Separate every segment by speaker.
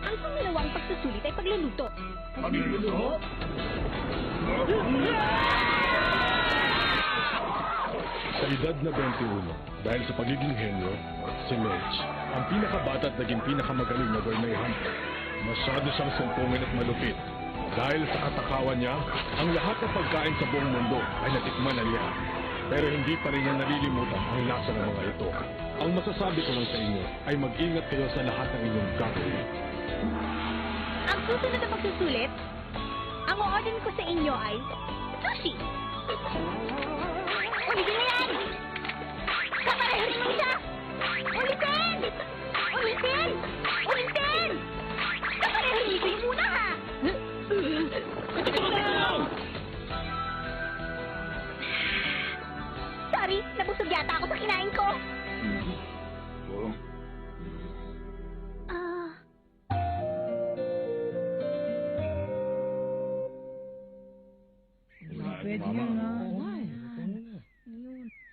Speaker 1: Ang pangalawang pagsusulit ay pagluluto.
Speaker 2: Pagluluto?
Speaker 3: Sa edad na 21, dahil sa pagiging henyo, si Mench, ang pinakabata at naging pinakamagaling na gourmet hunter. Masyado siyang sumpungin at malupit. Dahil sa katakawan niya, ang lahat ng pagkain sa buong mundo ay natikman na niya. Pero hindi pa rin niya nalilimutan ang lasa ng mga ito. Ang masasabi ko lang sa inyo ay mag-ingat kayo sa lahat ng inyong gagawin.
Speaker 1: Ang susunod na pagsusulit, ang o-orderin ko sa inyo ay sushi. Ulitin na yan! Kaparehin mo siya! Ulitin! Ulitin! Ulitin! Kaparehin mo muna ha! Sorry, nabusog yata ako sa kinain ko. Ah...
Speaker 2: Pwede yun na.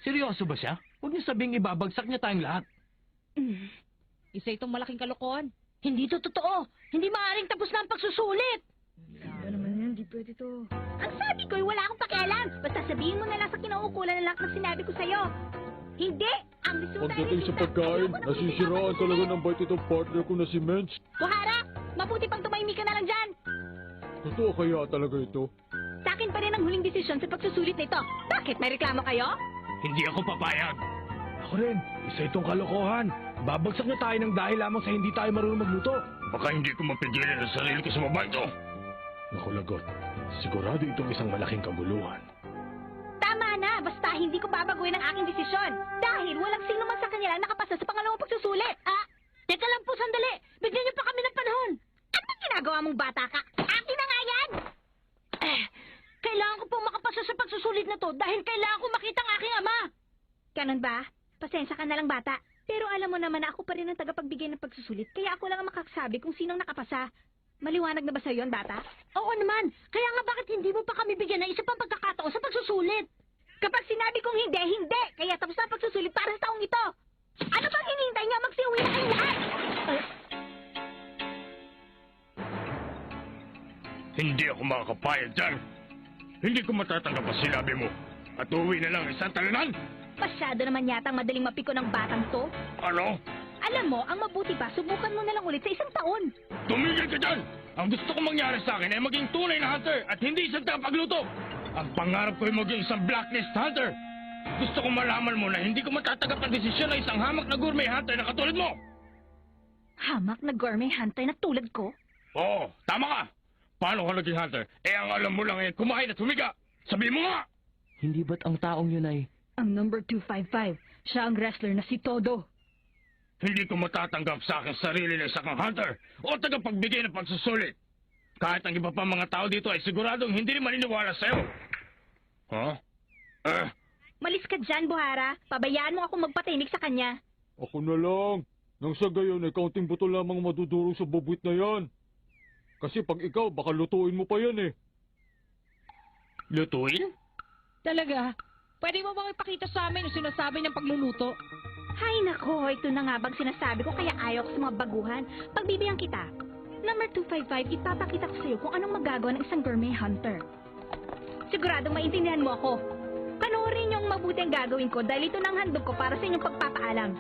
Speaker 2: Seryoso ba siya? Huwag niyo sabing ibabagsak niya tayong lahat.
Speaker 1: Isa itong malaking kalokohan. Hindi to totoo. Hindi maaaring tapos na ang pagsusulit.
Speaker 4: Ba naman yan, di pwede to.
Speaker 1: Ang sabi ko'y wala akong pakialam. Basta sabihin mo na lang sa kinauukulan na lang ng sinabi ko sa'yo. Hindi! Ang resulta
Speaker 3: Pagdating sa pagkain, nasisiraan talaga ng bait itong partner ko na si Mench.
Speaker 1: Kuhara! Mabuti pang tumahimik ka na lang dyan.
Speaker 3: Totoo kaya talaga ito?
Speaker 1: Sa akin pa rin ang huling desisyon sa pagsusulit nito. Bakit? May reklamo kayo?
Speaker 2: Hindi ako papayag.
Speaker 3: Ako rin, isa itong kalokohan. Babagsak na tayo ng dahil lamang sa hindi tayo marunong magluto.
Speaker 2: Baka hindi ko mapigilan ang sarili ko sa baba ito.
Speaker 3: Naku, lagot. Sigurado itong isang malaking kaguluhan.
Speaker 1: Tama na! Basta hindi ko babaguhin ang aking desisyon. Dahil walang sino man sa kanila nakapasa sa pangalawang pagsusulit. Ah! Teka lang po, sandali! Bigyan niyo pa kami ng panahon! Anong ginagawa mong bata ka? Akin na nga yan! Kailangan ko po makapasa sa pagsusulit na to dahil kailangan ko makita ang aking ama! Ganun ba? Pasensya ka na lang, bata. Pero alam mo naman na ako pa rin ang tagapagbigay ng pagsusulit, kaya ako lang ang makakasabi kung sinong nakapasa. Maliwanag na ba sa'yo yun, bata? Oo naman. Kaya nga bakit hindi mo pa kami bigyan ng isa pang pagkakataon sa pagsusulit? Kapag sinabi kong hindi, hindi! Kaya tapos na ang pagsusulit para sa taong ito! Ano bang hinihintay niya? Magsiuwi na kayo lahat!
Speaker 2: Hindi ako makakapayag dyan. Hindi ko matatanggap ang sinabi mo. At uwi na lang isang talanan.
Speaker 1: Masyado naman yata ang madaling mapiko ng batang to.
Speaker 2: Ano?
Speaker 1: Alam mo, ang mabuti pa, subukan mo na lang ulit sa isang taon.
Speaker 2: Tumigil ka dyan! Ang gusto kong mangyari sa akin ay maging tunay na hunter at hindi isang tagapagluto. Ang pangarap ko ay maging isang blacklist hunter. Gusto kong malaman mo na hindi ko matatanggap ang desisyon ng isang hamak na gourmet hunter na katulad mo.
Speaker 1: Hamak na gourmet hunter na tulad ko?
Speaker 2: Oo, tama ka. Paano ka naging hunter? Eh ang alam mo lang ay kumain at humiga. Sabihin mo nga!
Speaker 5: Hindi ba't ang taong yun ay...
Speaker 4: Ang number 255, siya ang wrestler na si Todo.
Speaker 2: Hindi ko matatanggap sa aking sarili na isang hunter o tagapagbigay ng pagsusulit. Kahit ang iba pa mga tao dito ay siguradong hindi rin maniniwala sa'yo. Huh?
Speaker 1: Malis ka dyan, Buhara. Pabayaan mo ako magpatinig sa kanya.
Speaker 3: Ako na lang. Nang sa gayon ay kaunting buto lamang madudurog sa bubwit na yan. Kasi pag ikaw, baka lutuin mo pa yan eh.
Speaker 2: Lutuin?
Speaker 4: Talaga? Pwede mo bang ipakita sa amin yung sinasabi niyang pagluluto?
Speaker 1: Hay nako, ito na nga bang sinasabi ko kaya ayaw ko sa mga baguhan. Pagbibigyan kita. Number 255, ipapakita ko sa'yo kung anong magagawa ng isang gourmet hunter. Siguradong maintindihan mo ako. Panoorin yung mabuti ang gagawin ko dahil ito na ang handog ko para sa inyong pagpapaalam.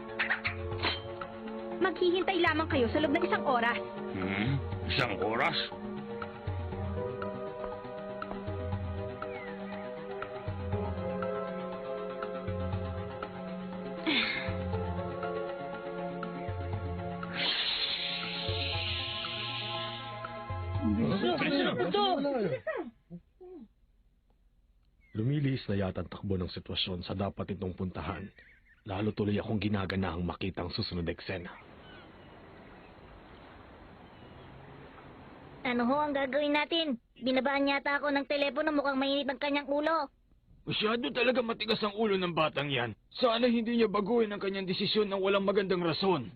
Speaker 1: Maghihintay lamang kayo sa loob ng isang oras.
Speaker 2: Isang oras?
Speaker 3: Lumilihis na yata ang takbo ng sitwasyon sa dapat itong puntahan. Lalo tuloy akong ginaganahang makita ang susunod na eksena.
Speaker 1: Ano ho ang gagawin natin? Binabaan yata ako ng telepono, mukhang mainit ang kanyang ulo.
Speaker 2: Masyado talaga matigas ang ulo ng batang yan. Sana hindi niya baguhin ang kanyang desisyon ng walang magandang rason.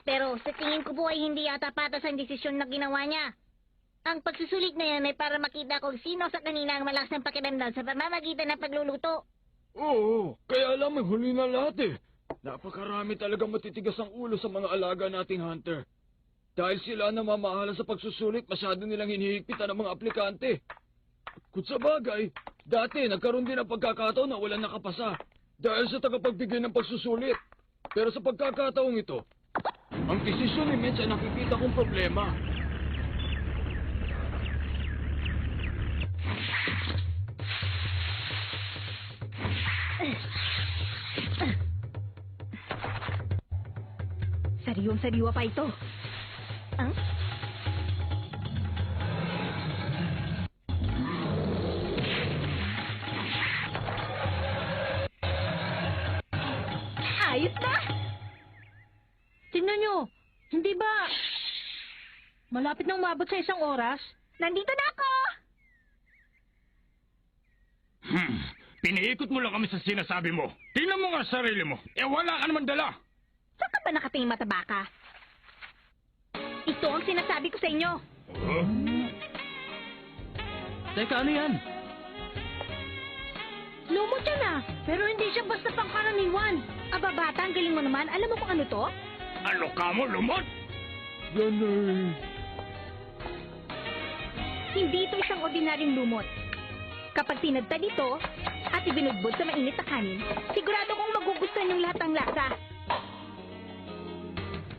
Speaker 1: Pero sa tingin ko po ay hindi yata patas ang desisyon na ginawa niya. Ang pagsusulit na yan ay para makita kung sino sa kanina ang malakas ng pakiramdam sa pamamagitan ng pagluluto.
Speaker 2: Oo, kaya alam mo, huli na lahat eh. Napakarami talaga matitigas ang ulo sa mga alaga nating hunter.
Speaker 6: Dahil sila namamahala sa pagsusulit, masyado nilang hinihigpitan ng mga aplikante. Kung sa bagay, dati nagkaroon din ng pagkakataon na walang nakapasa dahil sa tagapagbigay ng pagsusulit. Pero sa pagkakataong ito, ang desisyon ni Mitch ay nakikita kong problema.
Speaker 1: Sariwang-sariwa pa ito. Ang? Ayos na!
Speaker 4: Tingnan nyo, hindi ba malapit nang umabot sa 1 oras?
Speaker 1: Nandito na ako!
Speaker 2: Piniikot mo lang kami sa sinasabi mo. Tingnan mo nga ang sarili mo. Wala ka naman dala.
Speaker 1: Saan ka ba nakatingin mataba ka? Ito ang sinasabi ko sa inyo.
Speaker 2: Huh?
Speaker 5: Teka, ano yan?
Speaker 1: Lumot siya na, pero hindi siya basta pangkaraniwan. Aba bata, ang galing mo naman. Alam mo kung ano to?
Speaker 2: Ano ka mo, lumot?
Speaker 3: Yan ay...
Speaker 1: Hindi ito isang ordinaryong lumot. Kapag tinadtad ito at ibinudbod sa mainit na kanin, sigurado kong magugustuhan yung lahat ng lasa.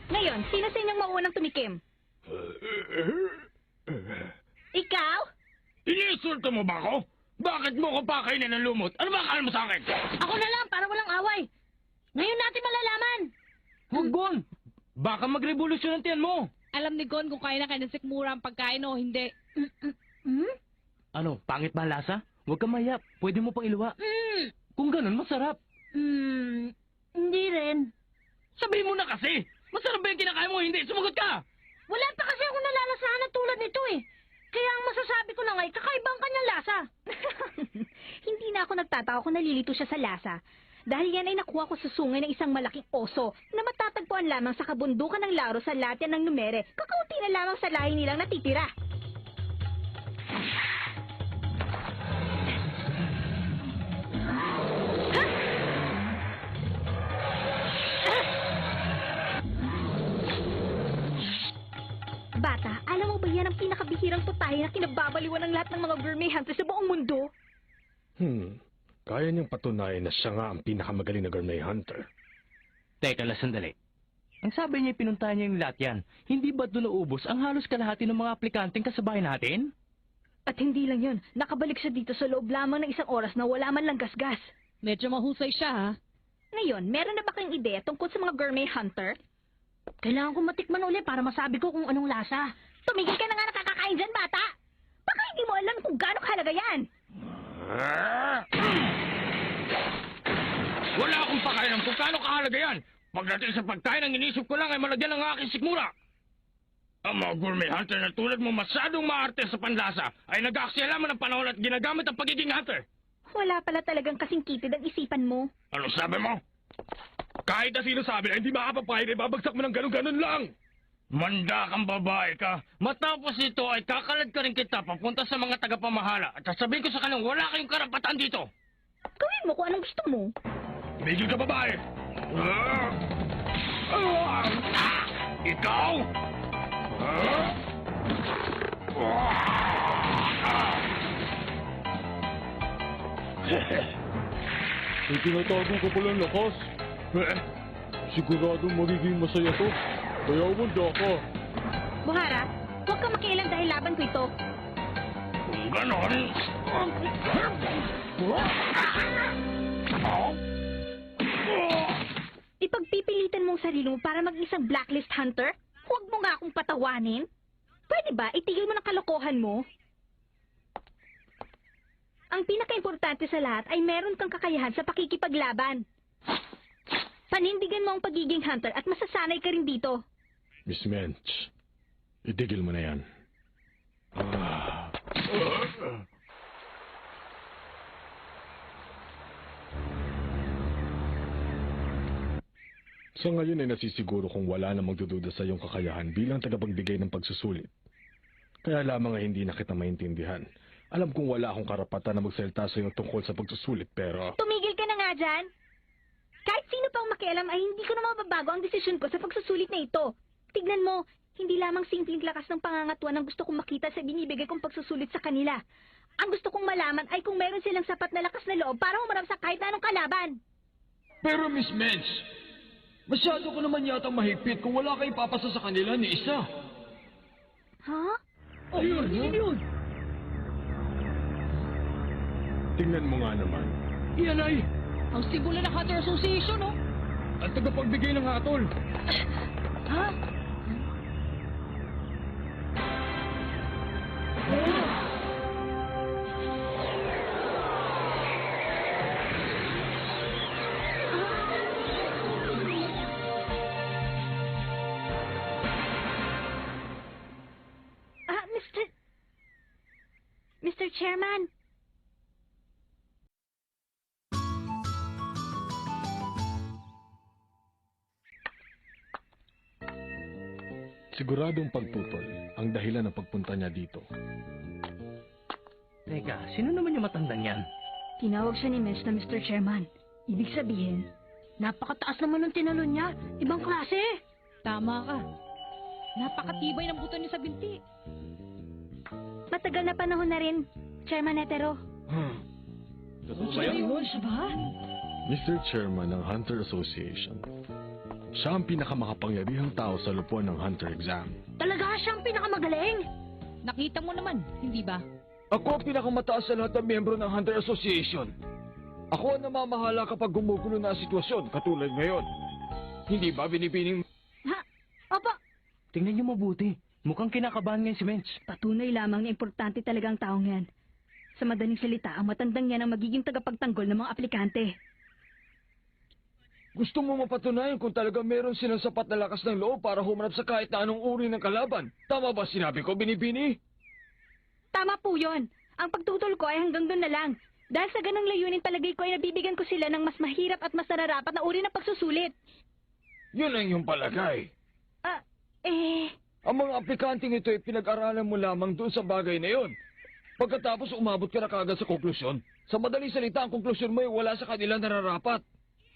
Speaker 1: Ngayon, sino sa inyong mauunang tumikim? Ikaw?
Speaker 2: Inisulto mo ba ako? Bakit mo ko pakainin ng lumot? Ano ba akala mo sa akin?
Speaker 4: Ako na lang, para walang away. Ngayon natin malalaman.
Speaker 5: Huwag, Gon! Baka magrevolusyon ang tiyan mo!
Speaker 4: Alam ni Gon kung kaya na kay ng sikmura ang pagkain o hindi.
Speaker 5: Ano, pangit ba ang lasa? Huwag ka mayap. Pwede mo pang iluwa. Kung ganun, masarap.
Speaker 4: Hindi rin.
Speaker 2: Sabihin mo na kasi! Masarap ba yung kinakain mo? Hindi, sumagot ka!
Speaker 4: Wala pa kasi akong nalalasahan na tulad nito eh. Kaya ang masasabi ko lang ay kakaiba ang kanyang lasa.
Speaker 1: Hindi na ako nagtataka kung nalilito siya sa lasa. Dahil yan ay nakuha ko sa sungay ng isang malaking oso na matatagpuan lamang sa kabundukan ng Laro sa Latya ng Numere. Kakaunti na lamang sa lahi nilang natitira. Bata, alam mo ba yan ang pinakabihirang putahe na kinababaliwan ng lahat ng mga gourmet hunters sa buong mundo?
Speaker 3: Kaya niyang patunayan na siya nga ang pinakamagaling na gourmet hunter.
Speaker 5: Teka lang, sandali. Ang sabi niya, pinuntahan niya yung Latyan. Hindi ba doon naubos ang halos kalahati ng mga aplikanteng kasabay natin?
Speaker 1: At hindi lang yun, nakabalik siya dito sa loob lamang ng 1 oras na wala man lang gasgas.
Speaker 4: Medyo mahusay siya ha.
Speaker 1: Ngayon, meron na ba kayong ideya tungkol sa mga gourmet hunter?
Speaker 4: Kailangan ko matikman ulit para masabi ko kung anong lasa.
Speaker 1: Tumigil ka na nga nakakakain dyan, bata! Baka hindi mo alam kung gaano kahalaga yan!
Speaker 2: Wala akong pakailan kung kaano kahalaga yan. Pagdating sa pagkain, ang inisip ko lang ay malagyan ng aking sikmura. Ang mga gourmet hunter na tulad mo masyadong maarte sa panlasa ay nag-aaksiyalaman ng panahon at ginagamit ang pagiging hunter.
Speaker 1: Wala pala talagang kasing kitid ang isipan mo.
Speaker 2: Ano sabi mo?
Speaker 3: Kahit na sino sabi na hindi makapapahid, ay babagsak mo ng ganun-ganun lang!
Speaker 2: Manda kang babae ka. Matapos ito ay kakalad ka rin kita papunta sa mga tagapamahala at sasabihin ko sa kanilang wala kayong karapatan dito.
Speaker 1: Gawin mo kung anong gusto mo.
Speaker 3: Tumigil ka, babae!
Speaker 2: Ikaw?
Speaker 3: May tinatago ka palang lakas. Siguradong magiging masaya to. Kaya umanda ka.
Speaker 1: Buhara, huwag ka makialam dahil laban ko ito.
Speaker 2: Kung ganon...
Speaker 1: Ipagpipilitan mong sarili mo para maging isang blacklist hunter? Huwag mo nga akong patawanin. Pwede ba itigil mo ng kalokohan mo? Ang pinaka-importante sa lahat ay meron kang kakayahan sa pakikipaglaban. Panindigan mo ang pagiging hunter at masasanay ka rin dito.
Speaker 3: Miss Mensch, itigil mo na yan. Sa ngayon ay nasisiguro kung wala na magdududa sa iyong kakayahan bilang tagapagbigay ng pagsusulit. Kaya lamang ay hindi na kita maintindihan. Alam kong wala akong karapatan na magsalita sa iyo tungkol sa pagsusulit pero...
Speaker 1: Tumigil ka na nga dyan. Kahit sino pang makialam ay hindi ko na mababago ang desisyon ko sa pagsusulit na ito. Tignan mo, Hindi lamang simpleng lakas ng pangangatwa ang gusto kong makita sa binibigay kong pagsusulit sa kanila. Ang gusto kong malaman ay kung meron silang sapat na lakas na loob para humarap sa kahit na anong kalaban.
Speaker 6: Pero Miss Mensch, masyado ko naman yata mahigpit kung wala kayong papasa sa kanila ni isa.
Speaker 1: Ha?
Speaker 6: Ayun, yun.
Speaker 3: Tingnan mo nga naman.
Speaker 6: Yan ay,
Speaker 4: Ang simbolo ng Hunter Association, oh.
Speaker 6: ang tagapagbigay ng hatol.
Speaker 4: Ha?
Speaker 1: Mr. Chairman.
Speaker 3: Siguradong pagtutol ang dahilan ng pagpunta niya dito.
Speaker 5: Teka, sino naman yung matandang yan?
Speaker 1: Tinawag siya ni Mensch na Mr. Chairman. Ibig sabihin,
Speaker 4: Napakataas naman ng tinalon niya. Ibang klase. Tama ka. Napakatibay ng buto niya sa binti.
Speaker 1: matagal na panahon na rin, Chairman Netero.
Speaker 6: Totoo ba yan?
Speaker 4: Siya ba?
Speaker 3: Mr. Chairman ng Hunter Association. Siya ang pinakamakapangyarihang tao sa lupuan ng Hunter exam.
Speaker 4: Talaga siyang pinakamagaling. Nakita mo naman, hindi ba?
Speaker 6: Ako ang pinakamataas sa lahat ng miyembro ng Hunter Association. Ako ang namamahala kapag gumugulo na ang sitwasyon, katulad ngayon. Hindi ba binibining...
Speaker 1: Ha? Opo,
Speaker 5: Tingnan niyo mabuti. Mukhang kinakabahan ngayon si Mensch.
Speaker 1: patunay lamang na importante talaga ang taong yan. Sa madaling salita, ang matandang yan ang magiging tagapagtanggol ng mga aplikante.
Speaker 6: Gusto mo mapatunayan kung talaga meron silang sapat na lakas ng loob para humanap sa kahit na anong uri ng kalaban. Tama ba sinabi ko, Binibini?
Speaker 1: Tama po yun. Ang pagtutol ko ay hanggang doon na lang. Dahil sa ganang layunin, palagay ko ay nabibigyan ko sila ng mas mahirap at mas nararapat na uri ng pagsusulit.
Speaker 6: Yun ang iyong palagay. Ang mga aplikanteng ito ay pinag-aralan mo lamang doon sa bagay na yon. Pagkatapos umabot ka na kagad sa konklusyon. Sa madaling salita, ang konklusyon mo ay wala sa kanila nararapat.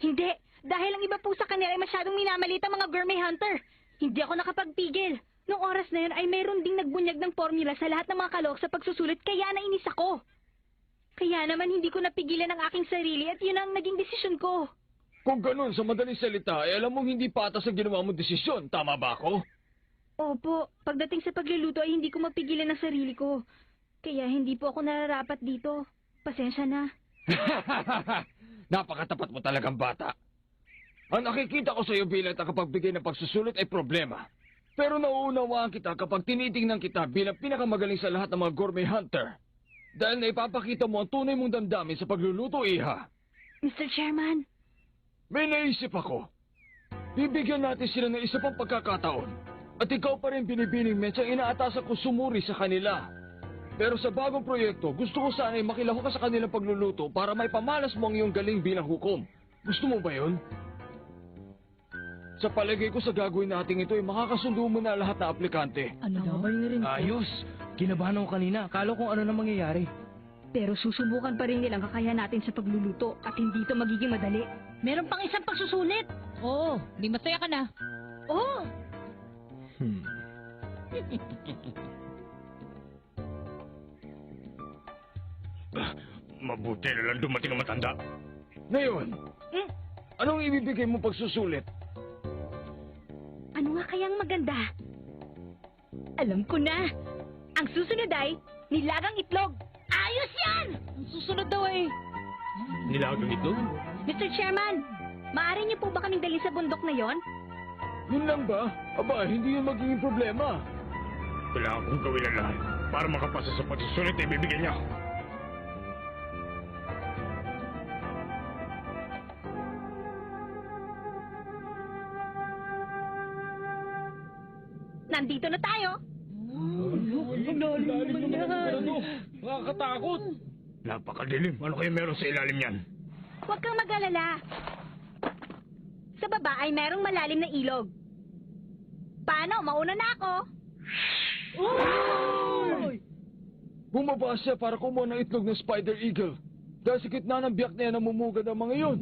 Speaker 1: Hindi. Dahil ang iba po sa kanila ay masyadong minamalit ang mga gourmet hunter. Hindi ako nakapagpigil. Noong oras na yun ay mayroon ding nagbunyag ng formula sa lahat ng mga kalok sa pagsusulit kaya nainis ako. Kaya naman hindi ko napigilan ang aking sarili at yun ang naging desisyon ko.
Speaker 6: Kung ganun, sa madaling salita, ay alam mong hindi patas ang ginawa mong desisyon. Tama ba ako?
Speaker 1: Opo, pagdating sa pagluluto ay hindi ko mapigilan ang sarili ko. Kaya hindi po ako nararapat dito. Pasensya na.
Speaker 6: Napakatapat mo talagang bata. Ang nakikita ko sa iyo bilang tagapagbigay ng pagsusulit ay problema. Pero nauunawaan kita kapag tinitingnan kita bilang pinakamagaling sa lahat ng mga gourmet hunter. Dahil naipapakita mo ang tunay mong damdamin sa pagluluto, Iha.
Speaker 1: Mr. Chairman,
Speaker 6: May naisip ako. Bibigyan natin sila ng isa pang pagkakataon. At ikaw pa rin binibining Mensch ang inaatasan ko sumuri sa kanila. Pero sa bagong proyekto, gusto ko sana ay makilahok ka sa kanilang pagluluto para may pamalas mo ang iyong galing bilang hukom. Gusto mo ba yun? Sa palagay ko sa gagawin natin ito ay makakasundo mo na lahat na aplikante.
Speaker 4: Ano ba yung
Speaker 5: Ayos! Kinabahan ako kanina. Akala kung ano na mangyayari.
Speaker 1: pero susubukan pa rin nilang kakayahan natin sa pagluluto at hindi ito magiging madali.
Speaker 4: Meron pang isang pagsusulit. Oo, di masaya ka na. Oo.
Speaker 2: Mabuti na lang dumating ang matanda.
Speaker 6: Ngayon, anong ibibigay mo pagsusulit?
Speaker 1: Ano nga kayang maganda? Alam ko na. Ang susunod ay nilagang itlog. Ayos yan!
Speaker 4: Ang susunod daw eh.
Speaker 2: Nilagang ito?
Speaker 1: Mr. Chairman, maaari niyo po ba kaming dalhin sa bundok na yon?
Speaker 6: Yun lang ba? Aba, hindi yun magiging problema.
Speaker 2: Kailangan kong gawin ang lahat para makapasa sa pagsusulit na ibibigay niya.
Speaker 1: Nandito na tayo.
Speaker 6: Nakakatakot.
Speaker 2: Napakadilim. Ano kayo meron sa ilalim niyan?
Speaker 1: Huwag kang mag-alala. Sa baba ay merong malalim na ilog. Paano? Mauna na ako.
Speaker 6: Bumaba siya para kumuha ng itlog ng Spider Eagle. Dahil sa gitna ng biyak na yan namumugad ang mga yun.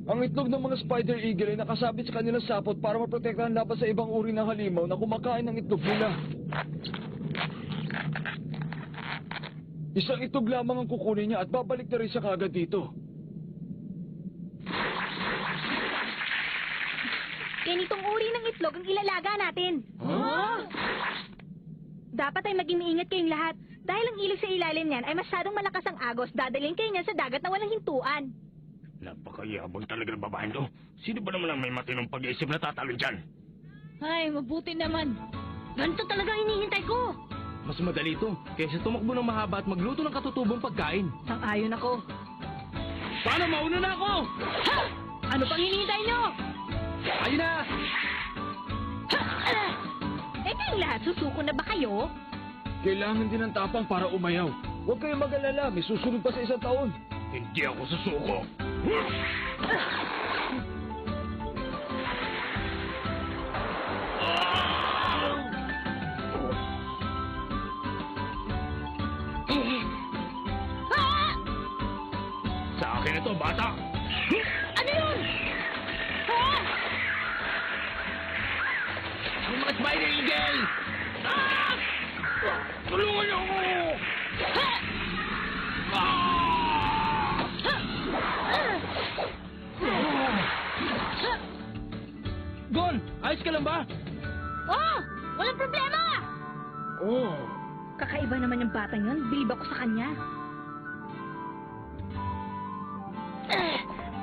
Speaker 6: Ang itlog ng mga spider eagle ay nakasabit sa kanilang sapot para maprotektahan laban sa ibang uri ng halimaw na kumakain ng itlog nila. Isang itlog lamang ang kukunin niya at babalik na rin siya kaagad dito.
Speaker 1: Ganitong uri ng itlog ang ilalaga natin. Dapat ay maging maingat kayong lahat. Dahil ang ilog sa ilalim niyan ay masyadong malakas ang agos, dadalhin kayo niyan sa dagat na walang hintuan.
Speaker 2: Napakayabang talaga ng babaeng to. Sino ba naman ang may matinong pag-iisip na tatalo dyan?
Speaker 4: Ay, mabuti naman. Ganito talaga ang hinihintay ko.
Speaker 5: Mas madali ito kaysa tumakbo ng mahaba at magluto ng katutubong pagkain.
Speaker 1: Sang-ayon ako.
Speaker 5: Paano, mauna na ako?
Speaker 1: Ha! Ano pang hinihintay nyo?
Speaker 5: Ayun na!
Speaker 1: Eh kayong lahat, susuko na ba kayo?
Speaker 6: Kailangan din ng tapang para umayaw. Huwag kayong mag-alala, may susunod pa sa isang taon.
Speaker 2: Hindi ako susuko. Sa akin ito, bata.
Speaker 1: Ano yun? Ha?
Speaker 2: Yung mga spider eagle! Ah! Tulungan niyo ako!
Speaker 5: Gon, ayos ka lang ba?
Speaker 1: Oh! Walang problema!
Speaker 6: Oh,
Speaker 1: Kakaiba naman yung batang yun. Bilib ako sa kanya.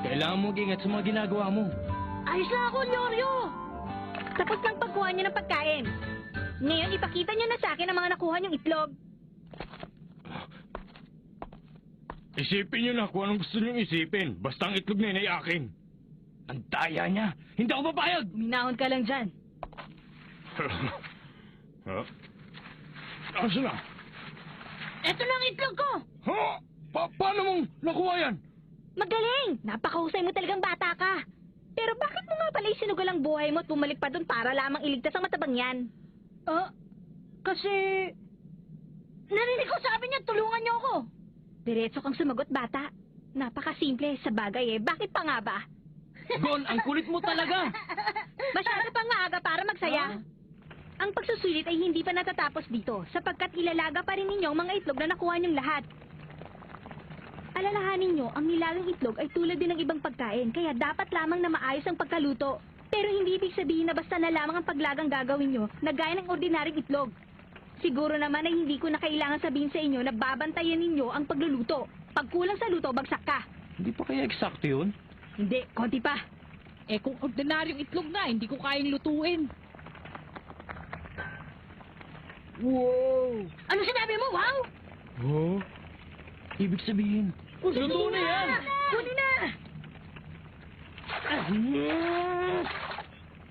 Speaker 5: Kailangan mong ingat sa mga ginagawa mo.
Speaker 1: Ayos lang ako, Loryo! Tapos lang pagkuha niyo ng pagkain. Ngayon, ipakita niyo na sa akin ang mga nakuha niyong itlog.
Speaker 2: Isipin niyo na kung anong gusto niyong isipin. Basta ang itlog na yun ay akin. Ang daya niya. Hindi ako papayag!
Speaker 1: Minahon ka lang dyan.
Speaker 2: Ha? Asan na?
Speaker 1: Eto na ang itlog ko!
Speaker 2: Ha? Paano mong nakuha yan?
Speaker 1: Magaling! Napakahusay mo talagang bata ka. Pero bakit mo nga pala isinugal ang buhay mo at bumalik pa doon para lamang iligtas ang matabang yan?
Speaker 4: Kasi...
Speaker 1: Narinig ko sabi niya, tulungan niyo ako. Diretso kang sumagot, bata. Napakasimple sa bagay eh. Bakit pa nga ba?
Speaker 5: Gon, ang kulit mo talaga!
Speaker 1: Masyado pang maaga para magsaya. Ang pagsusulit ay hindi pa natatapos dito sapagkat ilalaga pa rin ninyo ang mga itlog na nakuha niyong lahat. Alalahanin nyo, ang nilagang itlog ay tulad din ng ibang pagkain, kaya dapat lamang na maayos ang pagkaluto. Pero hindi ibig sabihin na basta na lamang ang paglagang gagawin nyo na gaya ng ordinaryong itlog. Siguro naman ay hindi ko na kailangan sabihin sa inyo na babantayan ninyo ang pagluluto. Pag kulang sa luto, bagsak ka.
Speaker 5: Hindi pa kaya eksakto yun?
Speaker 1: Hindi, konti pa.
Speaker 4: Eh kung ordinaryong itlog na, hindi ko kayang lutuin.
Speaker 6: wow!
Speaker 1: Ano sinabi mo, wow?
Speaker 5: Oh? Ibig sabihin,
Speaker 1: Luto na yan! Kunin na!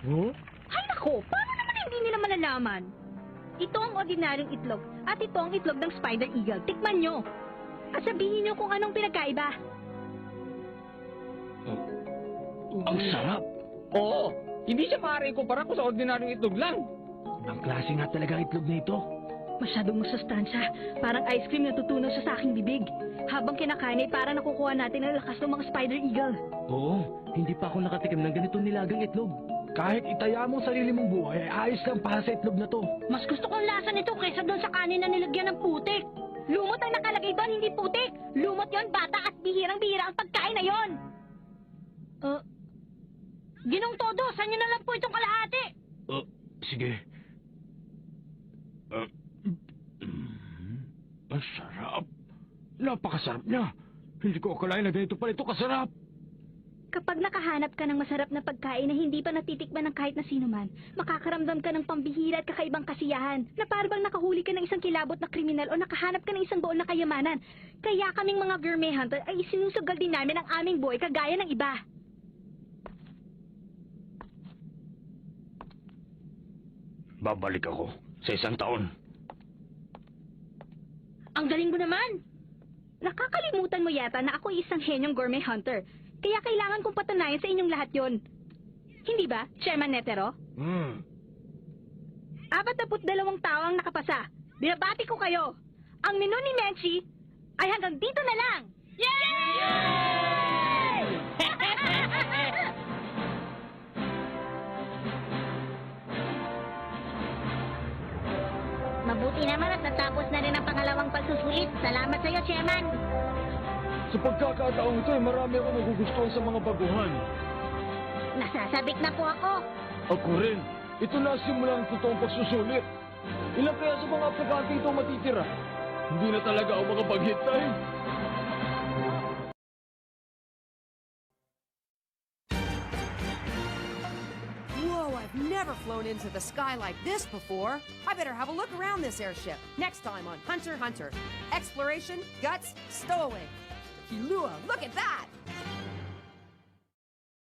Speaker 6: Oh?
Speaker 1: Ay nako, paano naman hindi nila malalaman? Ito ang ordinaryong itlog at ito ang itlog ng spider eagle. Tikman nyo. At sabihin nyo kung anong pinagkaiba.
Speaker 5: ang sarap.
Speaker 6: Oo, hindi siya maaari kumpara ko sa ordinaryong itlog lang.
Speaker 5: Ang klase nga talaga ang itlog na ito.
Speaker 1: Masyadong masustansya. Parang ice cream na tutunaw sa aking bibig. Habang kinakain ay parang nakukuha natin ang lakas ng mga spider eagle.
Speaker 5: Oo, hindi pa ako nakatikim ng ganitong nilagang itlog.
Speaker 3: Kahit itaya mo ang sarili mong buhay, ay ayos lang para sa itlog na to.
Speaker 1: Mas gusto kong lasa nito kaysa doon sa kanin na nilagyan ng putik. Lumot ang nakalagay doon, hindi putik. Lumot yon, bata, at bihirang-bihira ang pagkain na yon. Ginong todo, saan nyo na lang po itong kalahati?
Speaker 2: Sige. Ang sarap. Napakasarap niya. Hindi ko akalain na ganito pala ito kasarap.
Speaker 1: Kapag nakahanap ka ng masarap na pagkain na hindi pa natitikman ng kahit na sino man, makakaramdam ka ng pambihira at kakaibang kasiyahan na parang nakahuli ka ng isang kilabot na kriminal o nakahanap ka ng isang baon na kayamanan. Kaya kaming mga gourmet hunter ay isinusugal din namin ang aming buhay kagaya ng iba.
Speaker 2: Babalik ako sa isang taon.
Speaker 1: Ang galing mo naman! Nakakalimutan mo yata na ako ay isang henyong gourmet hunter. Kaya kailangan kong patunayan sa inyong lahat yon. Hindi ba, Chairman Netero? 42 tao ang nakapasa. Binabati ko kayo. Ang menu ni Menchi ay hanggang dito na lang. Yay! Mabuti naman at natapos na rin ang pangalawang pagsusulit. Salamat sa iyo, Chairman.
Speaker 6: Sa pagkakataong ito ay marami ako nagugustuhan sa mga baguhan.
Speaker 1: Nasasabik na po ako.
Speaker 6: Ako rin. Ito na ang simula ng totoong pagsusulit. Ilan kaya sa mga aplikante ito matitira? Hindi na talaga ako makapaghintay.
Speaker 7: Whoa, I've never flown into the sky like this before. I better have a look around this airship. Next time on Hunter x Hunter. Exploration, guts, stowaway. Kilua, look at that!